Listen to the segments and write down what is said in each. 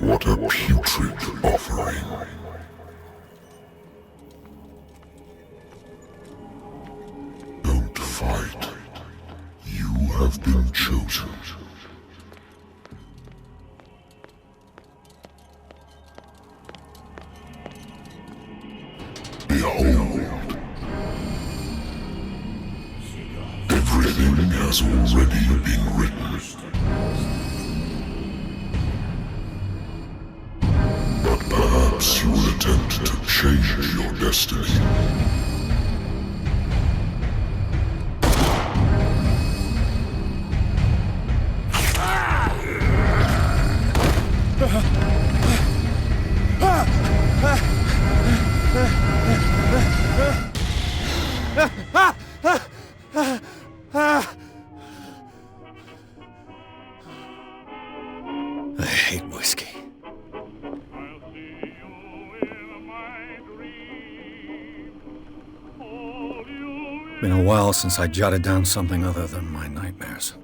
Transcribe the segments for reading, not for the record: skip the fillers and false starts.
What a putrid offering. Don't fight. You have been chosen. Behold. Everything has already been written. Perhaps you will attempt to change your destiny. I hate whiskey. Been a while since I jotted down something other than my nightmares.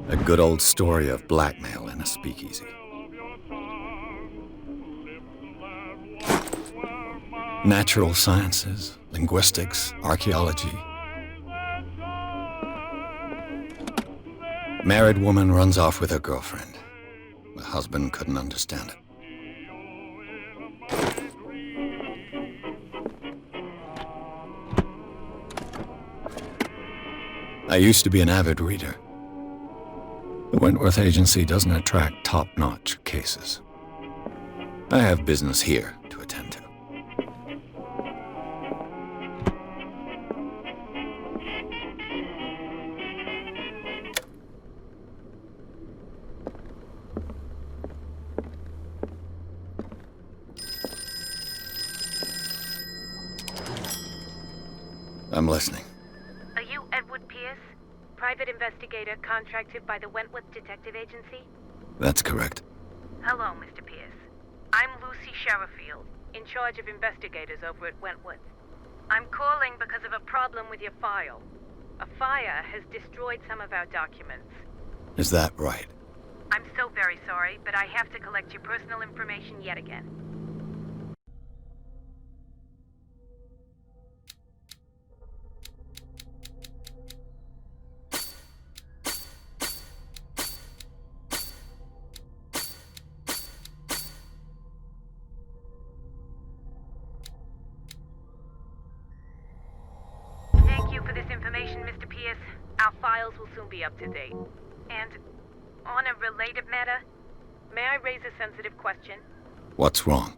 A good old story of blackmail in a speakeasy. Natural sciences, linguistics, archaeology. Married woman runs off with her girlfriend. The husband couldn't understand it. I used to be an avid reader. The Wentworth Agency doesn't attract top-notch cases. I have business here to attend to. I'm listening. Are you Edward Pierce, private investigator contracted by the Wentworth Detective Agency? That's correct. Hello, Mr. Pierce. I'm Lucy Sherrifield, in charge of investigators over at Wentworth. I'm calling because of a problem with your file. A fire has destroyed some of our documents. Is that right? I'm so very sorry, but I have to collect your personal information yet again. Thank you for this information, Mr. Pierce. Our files will soon be up to date. And on a related matter, may I raise a sensitive question? What's wrong?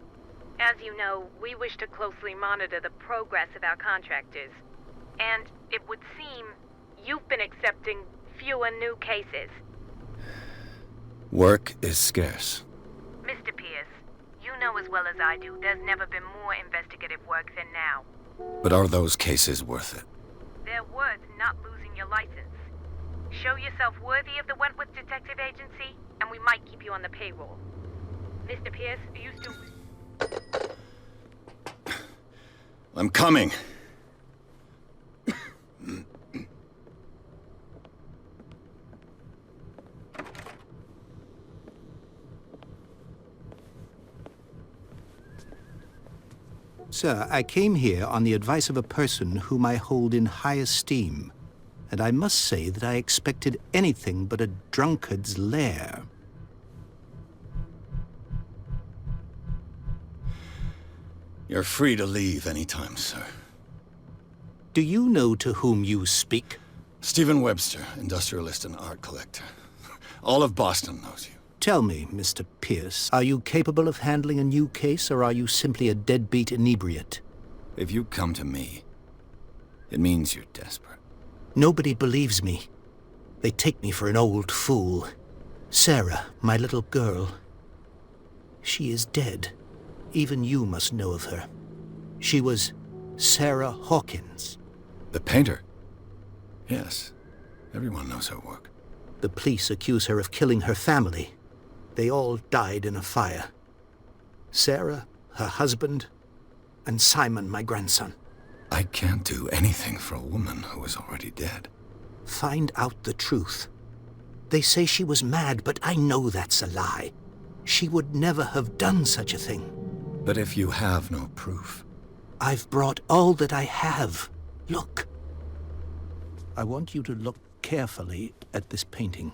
As you know, we wish to closely monitor the progress of our contractors. And it would seem you've been accepting fewer new cases. Work is scarce. Mr. Pierce, you know as well as I do, there's never been more investigative work than now. But are those cases worth it? They're worth not losing your license. Show yourself worthy of the Wentworth Detective Agency, and we might keep you on the payroll. Mr. Pierce, are you still... I'm coming. Sir, I came here on the advice of a person whom I hold in high esteem, and I must say that I expected anything but a drunkard's lair. You're free to leave anytime, sir. Do you know to whom you speak? Stephen Webster, industrialist and art collector. All of Boston knows you. Tell me, Mr. Pierce, are you capable of handling a new case, or are you simply a deadbeat inebriate? If you come to me, it means you're desperate. Nobody believes me. They take me for an old fool. Sarah, my little girl, she is dead. Even you must know of her. She was Sarah Hawkins. The painter? Yes. Everyone knows her work. The police accuse her of killing her family. They all died in a fire. Sarah, her husband, and Simon, my grandson. I can't do anything for a woman who is already dead. Find out the truth. They say she was mad, but I know that's a lie. She would never have done such a thing. But if you have no proof... I've brought all that I have. Look. I want you to look carefully at this painting.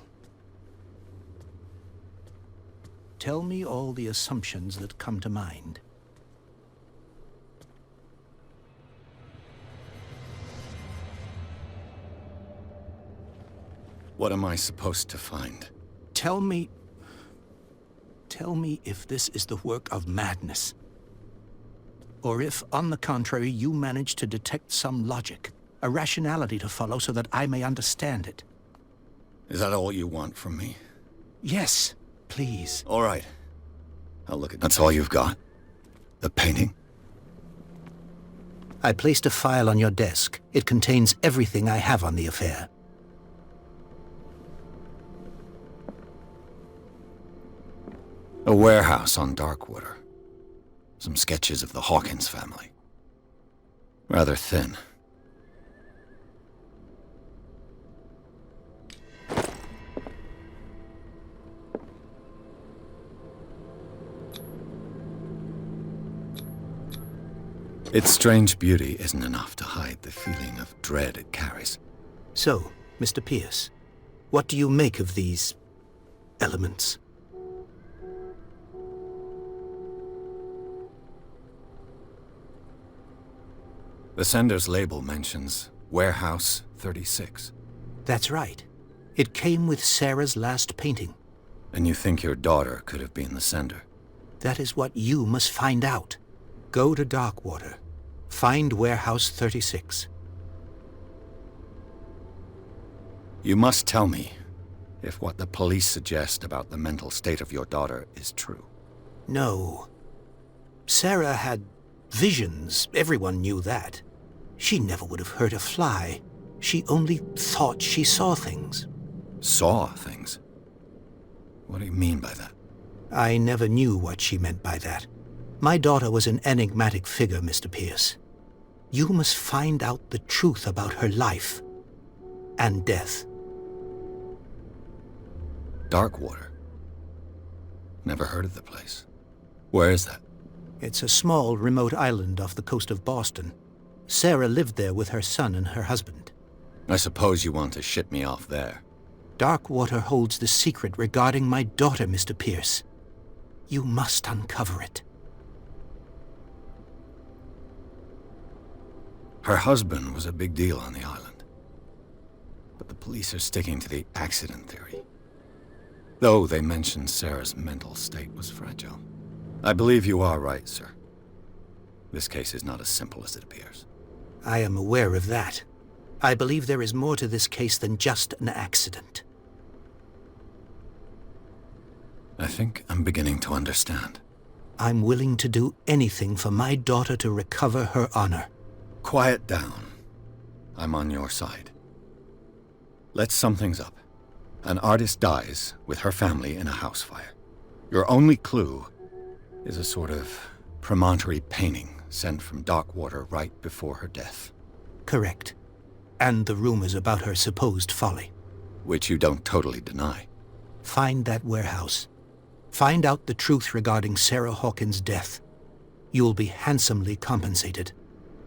Tell me all the assumptions that come to mind. What am I supposed to find? Tell me if this is the work of madness. Or if, on the contrary, you manage to detect some logic, a rationality to follow so that I may understand it. Is that all you want from me? Yes, please. All right. I'll look at... That's all you've got? The painting? I placed a file on your desk. It contains everything I have on the affair. A warehouse on Darkwater. Some sketches of the Hawkins family. Rather thin. Its strange beauty isn't enough to hide the feeling of dread it carries. So, Mr. Pierce, what do you make of these elements? The sender's label mentions Warehouse 36. That's right. It came with Sarah's last painting. And you think your daughter could have been the sender? That is what you must find out. Go to Darkwater. Find Warehouse 36. You must tell me if what the police suggest about the mental state of your daughter is true. No. Sarah had visions. Everyone knew that. She never would have hurt a fly. She only thought she saw things. Saw things? What do you mean by that? I never knew what she meant by that. My daughter was an enigmatic figure, Mr. Pierce. You must find out the truth about her life. and death. Darkwater? Never heard of the place. Where is that? It's a small, remote island off the coast of Boston. Sarah lived there with her son and her husband. I suppose you want to ship me off there. Darkwater holds the secret regarding my daughter, Mr. Pierce. You must uncover it. Her husband was a big deal on the island. But the police are sticking to the accident theory. Though they mentioned Sarah's mental state was fragile. I believe you are right, sir. This case is not as simple as it appears. I am aware of that. I believe there is more to this case than just an accident. I think I'm beginning to understand. I'm willing to do anything for my daughter to recover her honor. Quiet down. I'm on your side. Let's sum things up. An artist dies with her family in a house fire. Your only clue is a sort of promontory painting sent from Darkwater right before her death. Correct. And the rumors about her supposed folly. Which you don't totally deny. Find that warehouse. Find out the truth regarding Sarah Hawkins' death. You'll be handsomely compensated.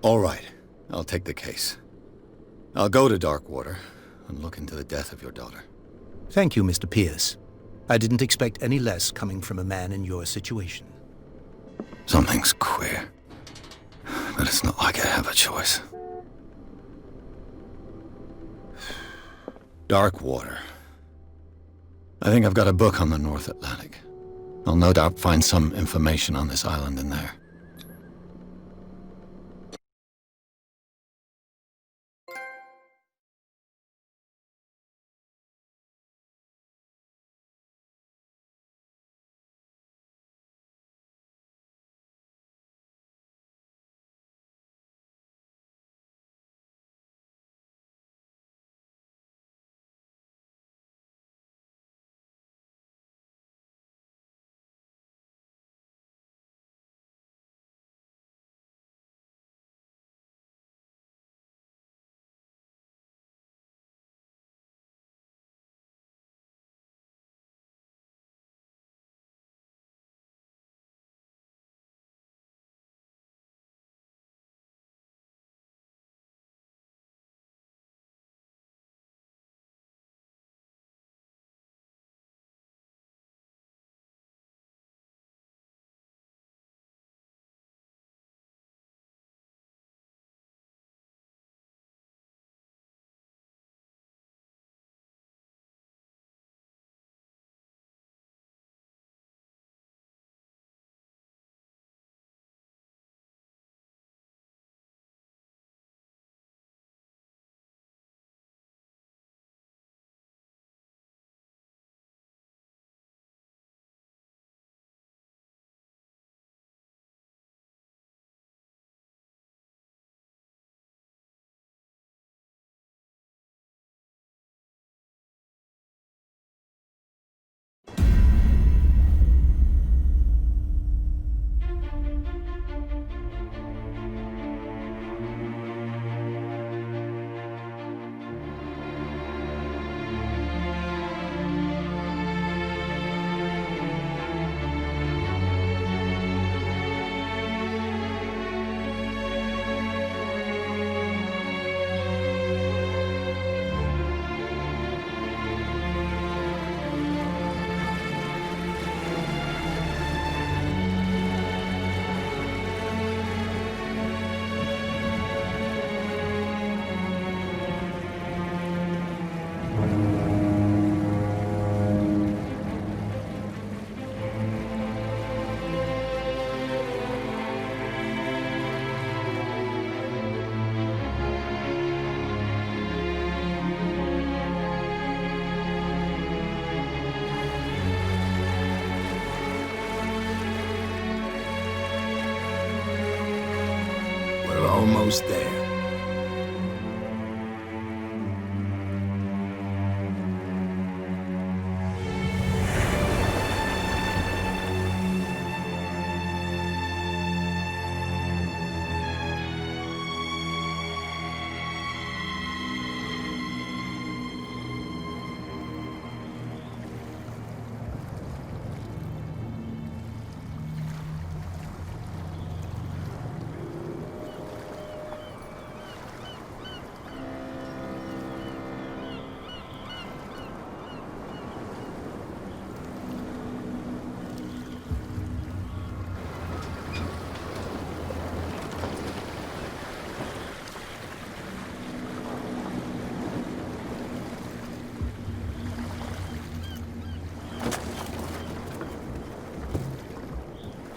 All right, I'll take the case. I'll go to Darkwater and look into the death of your daughter. Thank you, Mr. Pierce. I didn't expect any less coming from a man in your situation. Something's queer. But it's not like I have a choice. Darkwater. I think I've got a book on the North Atlantic. I'll no doubt find some information on this island in there. Almost there.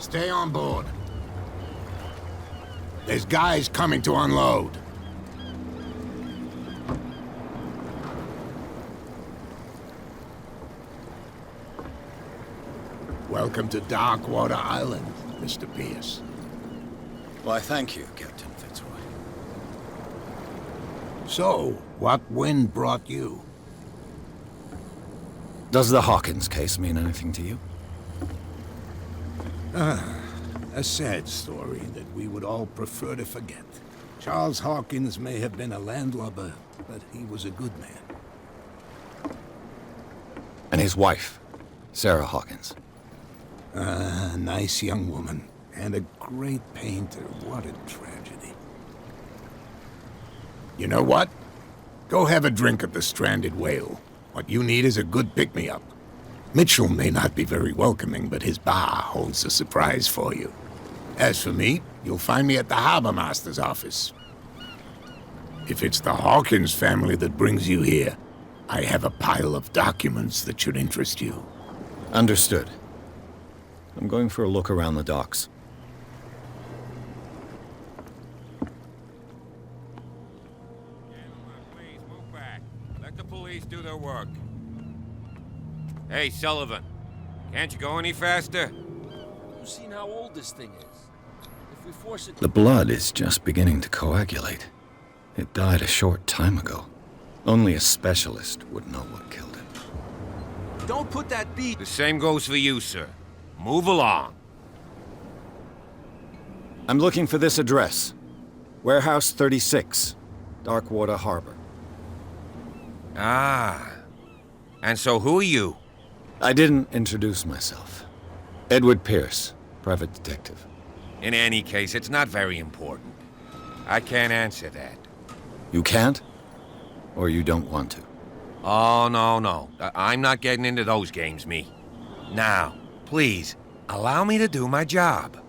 Stay on board. There's guys coming to unload. Welcome to Darkwater Island, Mr. Pierce. Why, thank you, Captain Fitzroy. So, what wind brought you? Does the Hawkins case mean anything to you? A sad story that we would all prefer to forget. Charles Hawkins may have been a landlubber, but he was a good man. And his wife, Sarah Hawkins. A nice young woman, and a great painter. What a tragedy. You know what? Go have a drink at the Stranded Whale. What you need is a good pick-me-up. Mitchell may not be very welcoming, but his bar holds a surprise for you. As for me, you'll find me at the Harbor Master's office. If it's the Hawkins family that brings you here, I have a pile of documents that should interest you. Understood. I'm going for a look around the docks. Please move back. Let the police do their work. Hey, Sullivan. Can't you go any faster? You've seen how old this thing is. If we force it to... The blood is just beginning to coagulate. It died a short time ago. Only a specialist would know what killed it. Don't put that beat... The same goes for you, sir. Move along. I'm looking for this address. Warehouse 36, Darkwater Harbor. Ah. And so who are you? I didn't introduce myself. Edward Pierce, private detective. In any case, it's not very important. I can't answer that. You can't? Or you don't want to? Oh, no. I'm not getting into those games, me. Now, please, allow me to do my job.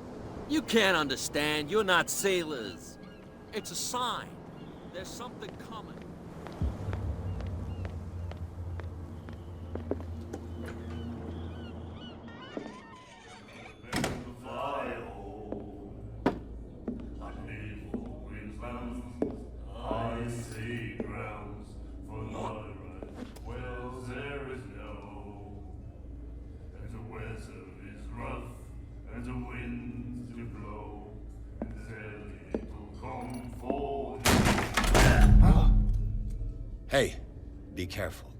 You can't understand. You're not sailors. It's a sign. There's something coming. Hey, be careful.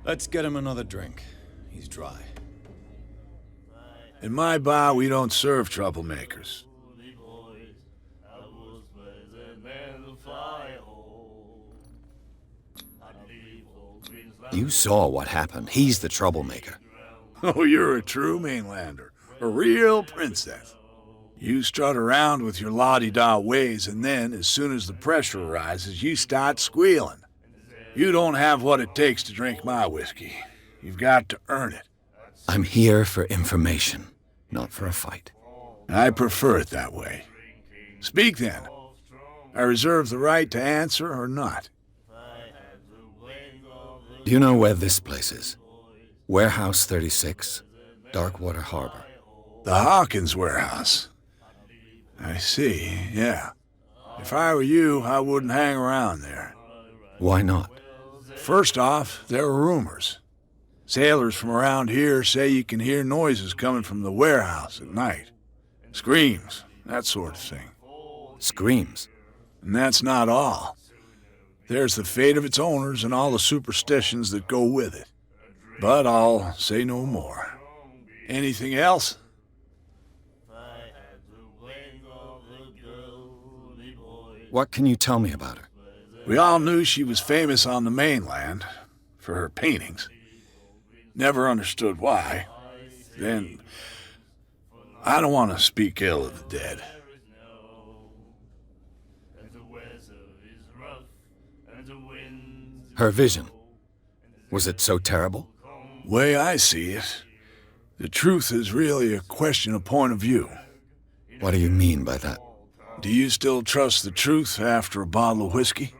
Let's get him another drink. He's dry. In my bar, we don't serve troublemakers. You saw what happened. He's the troublemaker. Oh, you're a true mainlander. A real princess. You strut around with your la-di-da ways, and then, as soon as the pressure rises, you start squealing. You don't have what it takes to drink my whiskey. You've got to earn it. I'm here for information, not for a fight. I prefer it that way. Speak then. I reserve the right to answer or not. Do you know where this place is? Warehouse 36, Darkwater Harbor. The Hawkins warehouse. I see, yeah. If I were you, I wouldn't hang around there. Why not? First off, there are rumors. Sailors from around here say you can hear noises coming from the warehouse at night. Screams, that sort of thing. Screams? And that's not all. There's the fate of its owners and all the superstitions that go with it. But I'll say no more. Anything else? What can you tell me about her? We all knew she was famous on the mainland for her paintings. Never understood why. Then, I don't want to speak ill of the dead. Her vision. Was it so terrible? Way I see it, the truth is really a question of point of view. What do you mean by that? Do you still trust the truth after a bottle of whiskey?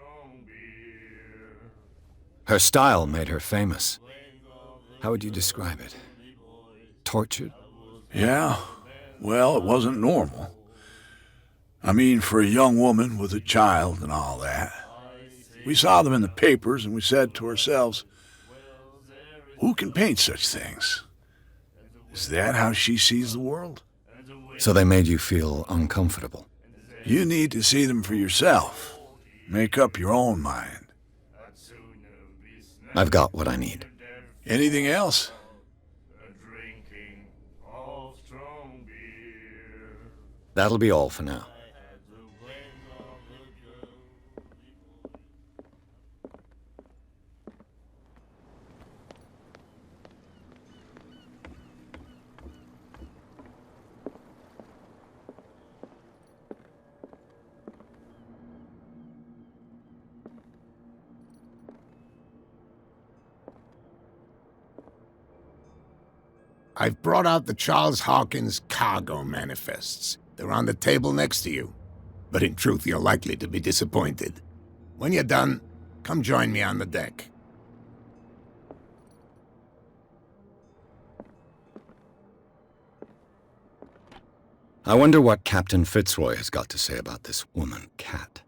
Her style made her famous. How would you describe it? Tortured? Yeah. Well, it wasn't normal. I mean, for a young woman with a child and all that. We saw them in the papers and we said to ourselves, who can paint such things? Is that how she sees the world? So they made you feel uncomfortable? You need to see them for yourself. Make up your own mind. I've got what I need. Anything else? That'll be all for now. I've brought out the Charles Hawkins cargo manifests. They're on the table next to you. But in truth, you're likely to be disappointed. When you're done, come join me on the deck. I wonder what Captain Fitzroy has got to say about this woman, Cat.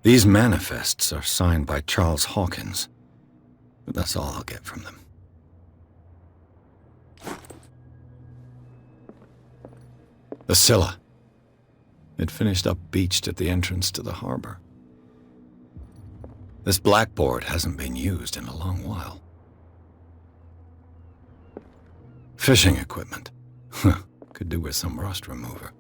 These manifests are signed by Charles Hawkins, but that's all I'll get from them. The Scylla. It finished up beached at the entrance to the harbor. This blackboard hasn't been used in a long while. Fishing equipment. Could do with some rust remover.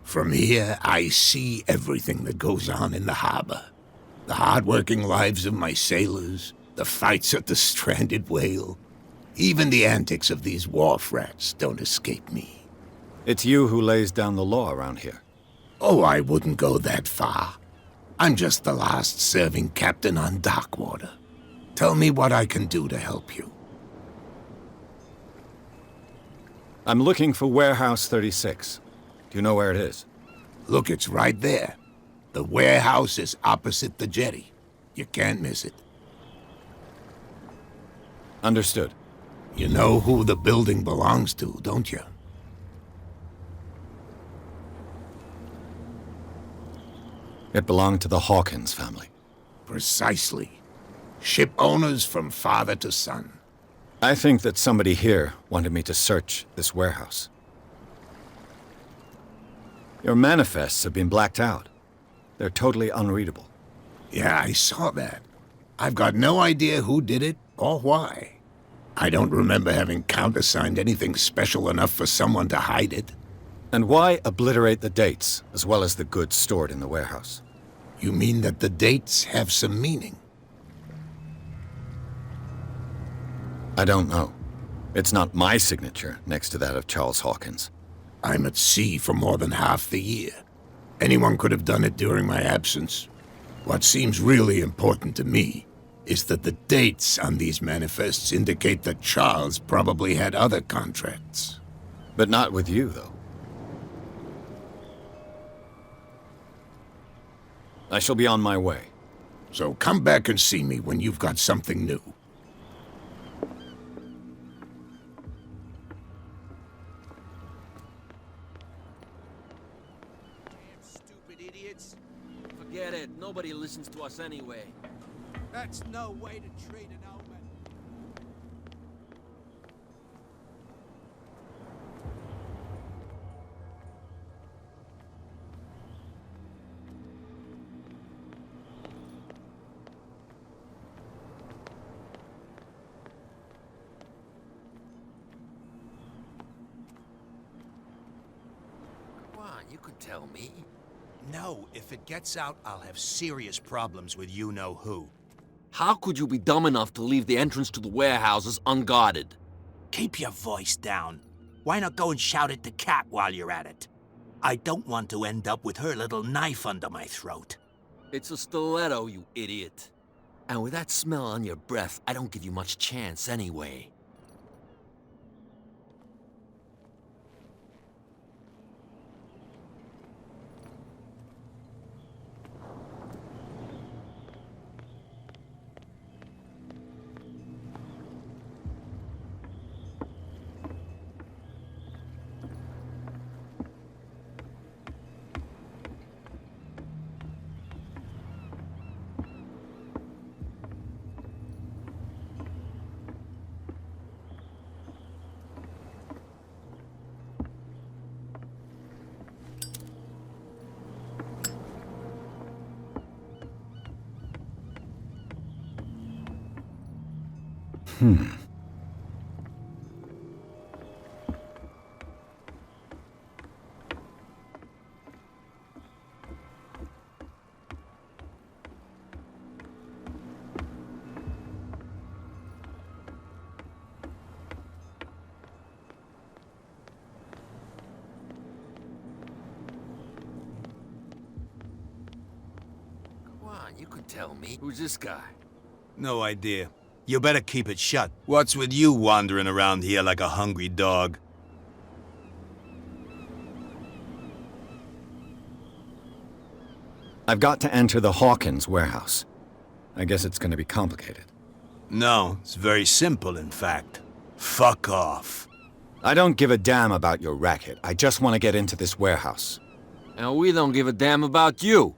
From here, I see everything that goes on in the harbor. The hard-working lives of my sailors, the fights at the stranded whale. Even the antics of these wharf rats don't escape me. It's you who lays down the law around here. Oh, I wouldn't go that far. I'm just the last serving captain on Darkwater. Tell me what I can do to help you. I'm looking for Warehouse 36. Do you know where it is? Look, it's right there. The warehouse is opposite the jetty. You can't miss it. Understood. You know who the building belongs to, don't you? It belonged to the Hawkins family. Precisely. Ship owners from father to son. I think that somebody here wanted me to search this warehouse. Your manifests have been blacked out. They're totally unreadable. Yeah, I saw that. I've got no idea who did it or why. I don't remember having countersigned anything special enough for someone to hide it. And why obliterate the dates, as well as the goods stored in the warehouse? You mean that the dates have some meaning? I don't know. It's not my signature next to that of Charles Hawkins. I'm at sea for more than half the year. Anyone could have done it during my absence. What seems really important to me is that the dates on these manifests indicate that Charles probably had other contracts. But not with you, though. I shall be on my way. So come back and see me when you've got something new. Forget it. Nobody listens to us anyway. That's no way to treat an old man. Come on, you could tell me. No, if it gets out, I'll have serious problems with you-know-who. How could you be dumb enough to leave the entrance to the warehouses unguarded? Keep your voice down. Why not go and shout at the cat while you're at it? I don't want to end up with her little knife under my throat. It's a stiletto, you idiot. And with that smell on your breath, I don't give you much chance anyway. Come on, you could tell me. Who's this guy? No idea. You better keep it shut. What's with you wandering around here like a hungry dog? I've got to enter the Hawkins warehouse. I guess it's going to be complicated. No, it's very simple, in fact. Fuck off. I don't give a damn about your racket. I just want to get into this warehouse. And we don't give a damn about you.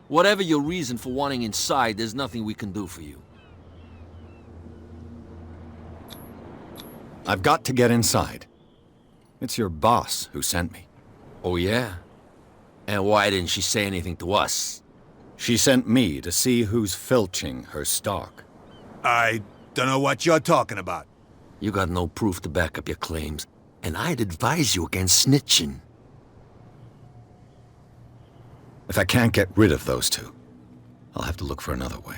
Whatever your reason for wanting inside, there's nothing we can do for you. I've got to get inside. It's your boss who sent me. Oh, yeah? And why didn't she say anything to us? She sent me to see who's filching her stock. I don't know what you're talking about. You got no proof to back up your claims, and I'd advise you against snitching. If I can't get rid of those two, I'll have to look for another way.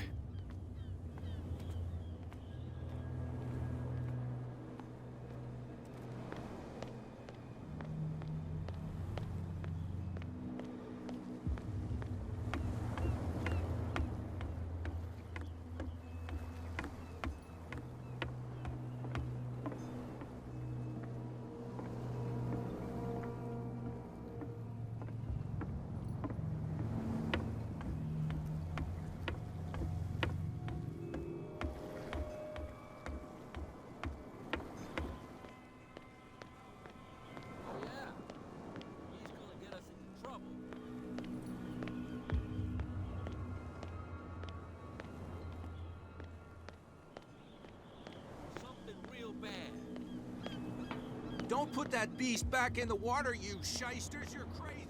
Don't put that beast back in the water, you shysters. You're crazy.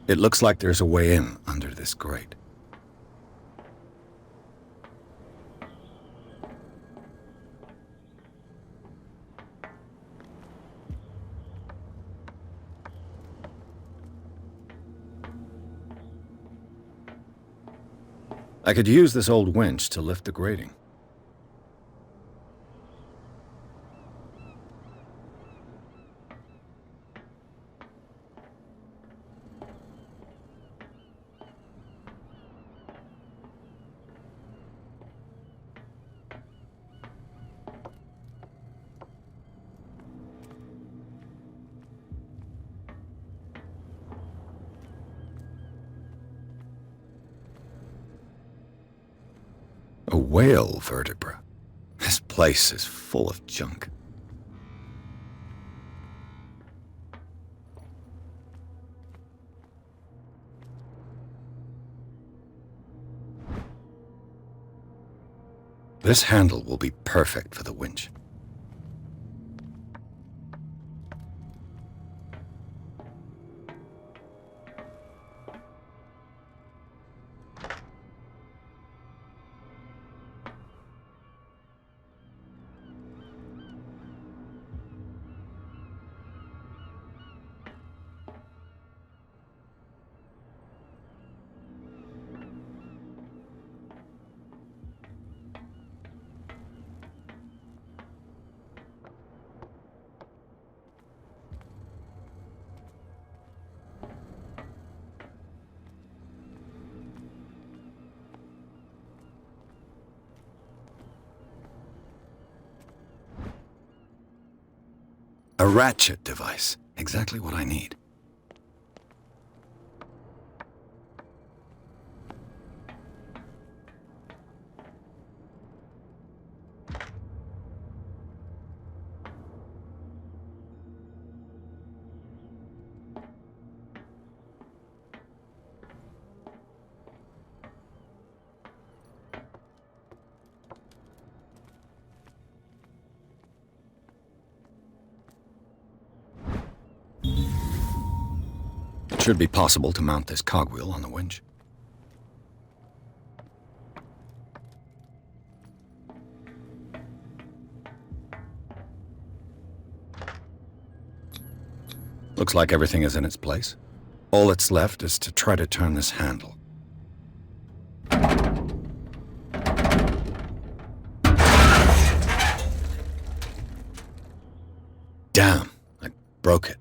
It looks like there's a way in under this grate. I could use this old winch to lift the grating. A whale vertebra. This place is full of junk. This handle will be perfect for the winch. A ratchet device. Exactly what I need. It should be possible to mount this cogwheel on the winch. Looks like everything is in its place. All that's left is to try to turn this handle. Damn, I broke it.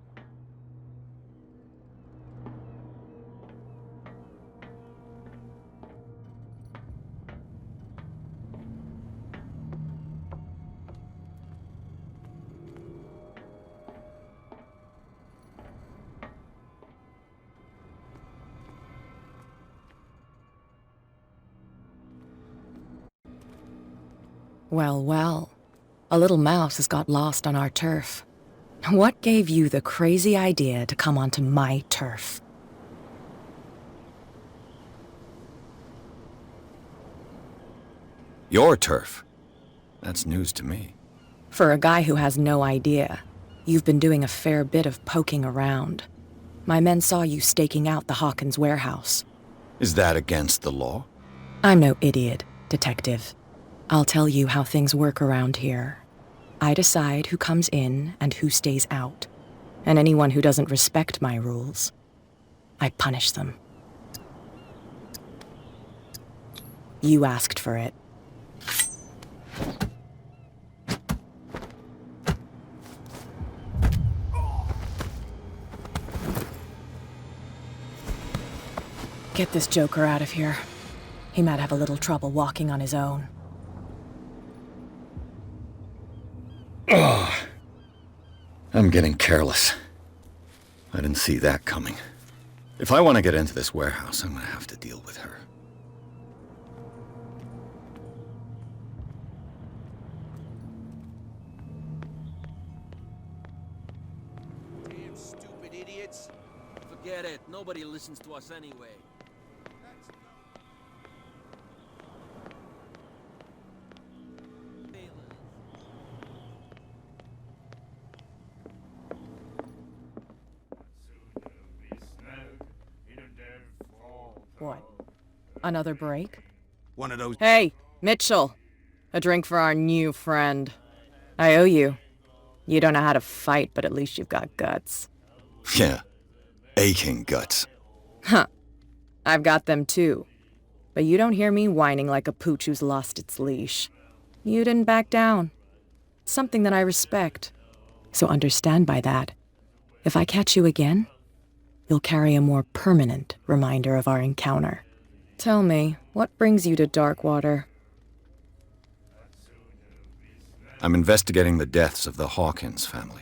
Well, well. A little mouse has got lost on our turf. What gave you the crazy idea to come onto my turf? Your turf? That's news to me. For a guy who has no idea, you've been doing a fair bit of poking around. My men saw you staking out the Hawkins warehouse. Is that against the law? I'm no idiot, Detective. I'll tell you how things work around here. I decide who comes in and who stays out. And anyone who doesn't respect my rules, I punish them. You asked for it. Get this joker out of here. He might have a little trouble walking on his own. I'm getting careless. I didn't see that coming. If I want to get into this warehouse, I'm gonna have to deal with her. Damn stupid idiots. Forget it. Nobody listens to us anyway. What? Another break? One of those... Hey, Mitchell! A drink for our new friend. I owe you. You don't know how to fight, but at least you've got guts. Yeah. Aching guts. Huh. I've got them too. But you don't hear me whining like a pooch who's lost its leash. You didn't back down. It's something that I respect. So understand by that. If I catch you again, you'll carry a more permanent reminder of our encounter. Tell me, what brings you to Darkwater? I'm investigating the deaths of the Hawkins family.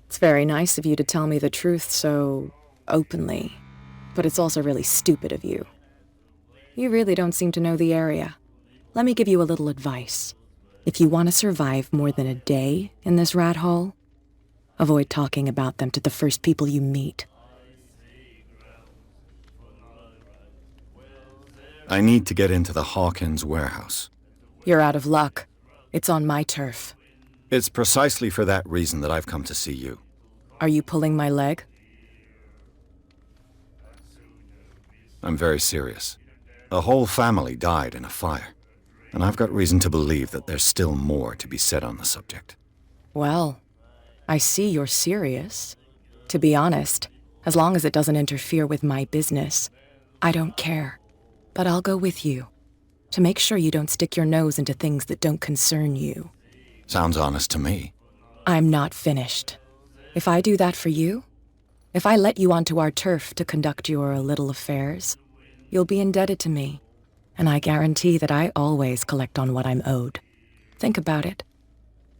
It's very nice of you to tell me the truth so openly, but it's also really stupid of you. You really don't seem to know the area. Let me give you a little advice. If you want to survive more than a day in this rat hole, avoid talking about them to the first people you meet. I need to get into the Hawkins warehouse. You're out of luck. It's on my turf. It's precisely for that reason that I've come to see you. Are you pulling my leg? I'm very serious. A whole family died in a fire, and I've got reason to believe that there's still more to be said on the subject. Well, I see you're serious. To be honest, as long as it doesn't interfere with my business, I don't care. But I'll go with you, to make sure you don't stick your nose into things that don't concern you. Sounds honest to me. I'm not finished. If I do that for you, if I let you onto our turf to conduct your little affairs, you'll be indebted to me, and I guarantee that I always collect on what I'm owed. Think about it.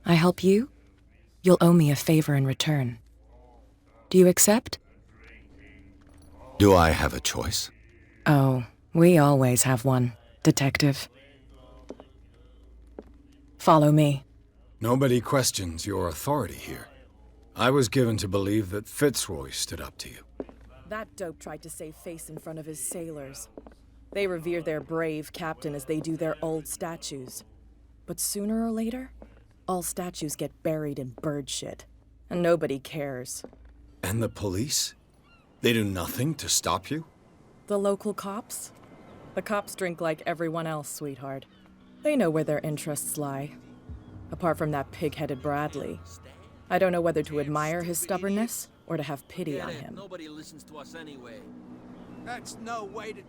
I help you, You'll owe me a favor in return. Do you accept? Do I have a choice? Oh, we always have one, Detective. Follow me. Nobody questions your authority here. I was given to believe that Fitzroy stood up to you. That dope tried to save face in front of his sailors. They revere their brave captain as they do their old statues. But sooner or later, all statues get buried in bird shit, and nobody cares. And the police? They do nothing to stop you? The local cops? The cops drink like everyone else, sweetheart. They know where their interests lie. Apart from that pig-headed Bradley. I don't know whether to admire his stubbornness or to have pity on him. Nobody listens to us anyway. That's no way to